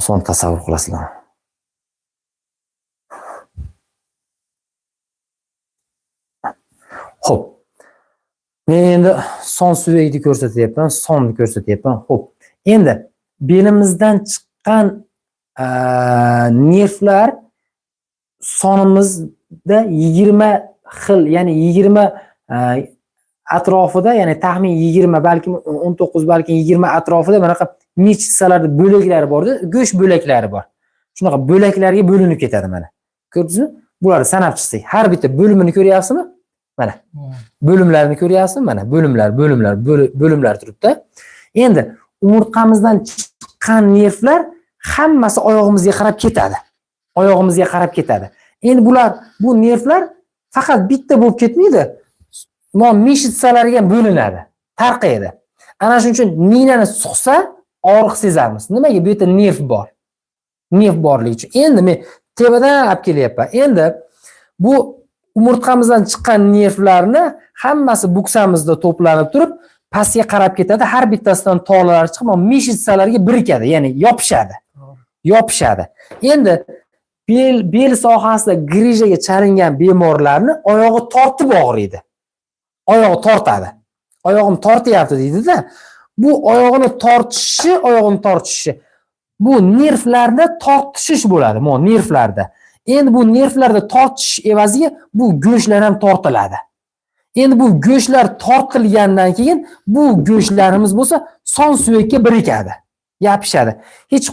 oson tasavvur qilasizlar. Xo'p. Men endi son suyakni ko'rsatyapman, sonni ko'rsatyapman. Xo'p. Endi belimizdan chiqqan nervlar sonimizda 20 xil, ya'ni 20 atrofida, ya'ni taxmin 20, balkim 19, balkim 20 atrofida bunaqa mechitsalarda bo'laklari bor-da, go'sht bo'laklari bor. Shunaqa bo'laklarga bo'linib ketadi mana. Ko'rdingizmi? Bularni sanab chiqsak, har bitta bo'limini ko'ryapsizmi? Mana. Bo'limlarni ko'ryapsizmi? Mana bo'limlar turibdi. Endi umurtqamizdan chiqqan nervlar hammasi oyog'imizga qarab ketadi. Oyog'imizga qarab ketadi. Endi bu nervlar faqat bitta bo'lib ketmaydi. Meshitsalarga bo'linadi, tarqaydi. Ana shuning uchun ninani suqsa og'riq sezamiz. Nimaga? Bu yerda nerv bor. Nerv borligi uchun. Endi men tepadan olib kelyapman. Endi bu umurtqamizdan chiqqan nervlarni hammasi buksamizda to'planib turib, pastga qarab ketadi. Har bittasidan tolalar chiqib, meshitsalarga birikadi, ya'ni yopishadi. Yopishadi. Endi bel sohasida grijaga chalingan bemorlarni oyog'i tortib og'riydi. Oyog'i tortadi. Oyog'im tortyapti deydi-da. Bu oyog'ini tortishi bu nervlarda tortishish bo'ladi, nervlarda. Endi bu nervlarda tortish evaziga bu go'shtlar ham tortiladi. Endi bu go'shtlar tortilgandan keyin bu go'shtlarimiz bo'lsa son suyakka birikadi, yopishadi. Hech